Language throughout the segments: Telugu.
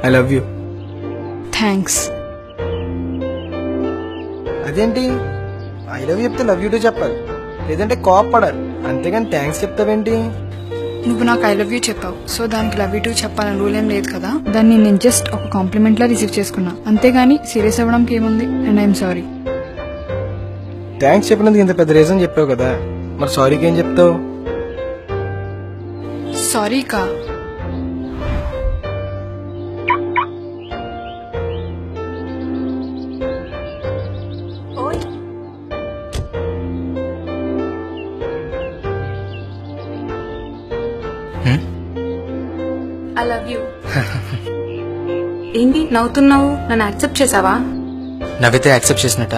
I love you. థ్యాంక్స్. అదేంటి ఐ లవ్ యూ చెప్తే లవ్ యూ టూ చెప్పాలి, లేదంటే కోప్పడాలి, అంతేగాని థ్యాంక్స్ చెప్తావేంటి? నువ్వు నాకు ఐ లవ్ యూ చెప్పావు, సో దానికి లవ్ యూ టూ చెప్పాలని రూల్ ఏం లేదు కదా. దాన్ని నేను జస్ట్ ఒక కాంప్లిమెంట్ లా రిసీవ్ చేసుకున్నా, అంతేగాని సీరియస్ అవ్వడానికి ఏముంది. And I'm sorry. థ్యాంక్స్ చెప్పినందుకు ఇంత పెద్ద రీజన్ చెప్పావు కదా, మరి సారీకి ఏం చెప్తావు? సారీ కా. I love you. ఏంటి నవ్వుతున్నావు? నన్ను యాక్సెప్ట్ చేసావా? నవ్వితే యాక్సెప్ట్ చేసినట్ట?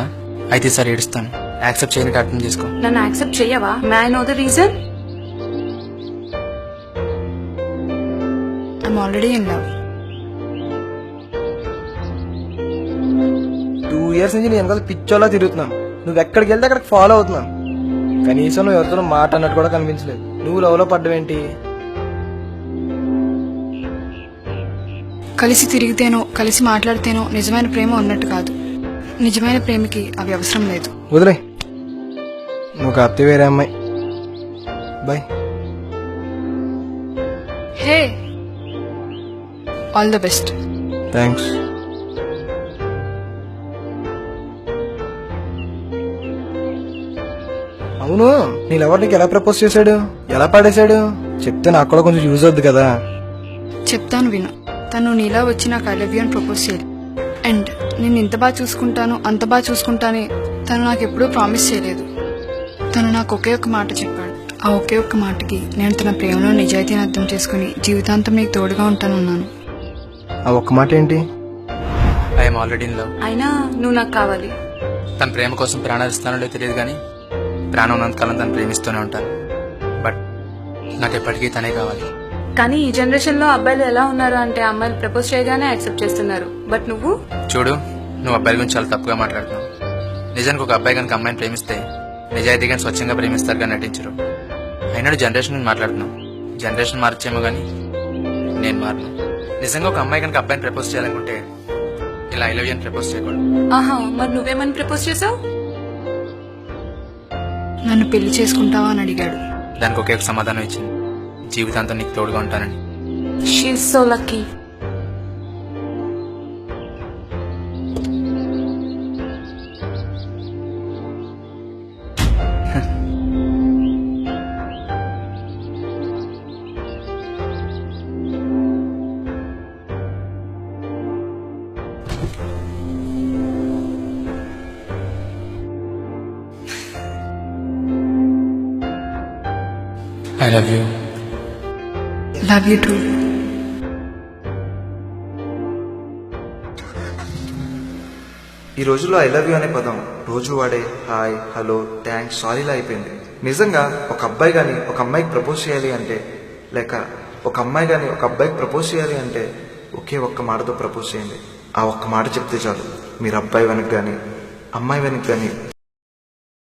అయితే సార్ ఏడుస్తాను. యాక్సెప్ట్ చేయని అర్థం చేసుకో. నన్ను యాక్సెప్ట్ చెయ్యవా? May I know the reason? I'm already in love. 2 years నుంచి నేను వెనకాల పిచ్చోలా తిరుగుతున్నాను, నువ్వు ఎక్కడికి వెళ్తే అక్కడికి ఫాలో అవుతున్నాను. కనీసం నువ్వు ఎవరితో మాట అన్నట్టు కూడా కనిపించలేదు. నువ్వు లవ్లో పడ్డవేంటి? కలిసి తిరిగితేనో కలిసి మాట్లాడితేనో నిజమైన ప్రేమ ఉన్నట్టు కాదు. నిజమైన ప్రేమకి అవి అవసరం లేదు. వదిలే, నువ్వు కాకపోతే వేరే అమ్మాయి. Bye. Hey, all the best. Thanks. అవును, నీ లవర్ నీకు ఎలా ప్రపోజ్ చేశాడు, ఎలా పాడేశాడు చెప్తే నాకు కూడా కొంచెం యూజ్ అవుద్ది కదా. చెప్తాను విను. తను నీలా వచ్చి నాకు ఐ లవ్ యూ అని ప్రపోజ్ చేయాలి. అండ్ నేను ఇంత బాగా చూసుకుంటాను అంత బాగా చూసుకుంటానే తను నాకు ఎప్పుడూ ప్రామిస్ చేయలేదు. తను నాకు ఒకే ఒక్క మాట చెప్పాడు. ఆ ఒకే ఒక్క మాటకి నేను తన ప్రేమలో నిజాయితీని అర్థం చేసుకుని జీవితాంతం నీకు తోడుగా ఉంటానన్నాను. ఆ ఒక్క మాట ఏంటి? I'm already in love. అయినా నువ్వు నాకు కావాలి. తన ప్రేమ కోసం ప్రాణాలు ఇస్తానో లేదో తెలియదు కానీ ప్రాణం ఉన్నంతకాలం తను ప్రేమిస్తూనే ఉంటాను. బట్ నాకు ఎప్పటికీ తనే కావాలి. కానీ ఈ జనరేషన్ లో అబ్బాయిలు ఎలా ఉన్నారు అంటే అమ్మాయిలు ప్రపోజ్ చేయగానే యాక్సెప్ట్ చేస్తున్నారు. బట్ నువ్వు చూడు, నువ్వు అబ్బాయి గురించి చాలా తప్పుగా మాట్లాడుతున్నావు. నిజానికి ఒక అబ్బాయి కనుక అమ్మాయిని ప్రేమిస్తే నిజాయితీగా స్వచ్ఛంగా ప్రేమిస్తారుగా నటించరు. అయినా జనరేషన్ మాట్లాడుతున్నావు. జనరేషన్ మార్చేమో కానీ నేను మారను. నిజంగా ఒక అమ్మాయి కనుక అబ్బాయిని ప్రపోజ్ చేయాలనుకుంటే ఇలా ఐ లవ్ యూ అని ప్రపోజ్ చేయకూడదు. ఆహా, మరి నువ్వేమని ప్రపోజ్ చేసావు? నన్ను పెళ్లి చేసుకుంటావా అని అడిగాడు. దానికి ఒకే ఒక సమాధానం ఇచ్చింది, జీవితాంతం నీకు తోడుగా ఉంటానని. She's so lucky. I love you. Love you two. ఈ రోజుల్లో ఐ లవ్ యూ అనే పదం రోజు వాడే హాయ్, హలో, థ్యాంక్స్, సారీలా అయిపోయింది. నిజంగా ఒక అబ్బాయి కానీ ఒక అమ్మాయికి ప్రపోజ్ చేయాలి అంటే, లేక ఒక అమ్మాయి కానీ ఒక అబ్బాయికి ప్రపోజ్ చేయాలి అంటే ఒకే ఒక్క మాటతో ప్రపోజ్ చేయండి. ఆ ఒక్క మాట చెప్తే చాలు, మీరు అబ్బాయి వెనక్కి కానీ అమ్మాయి వెనక్కి కానీ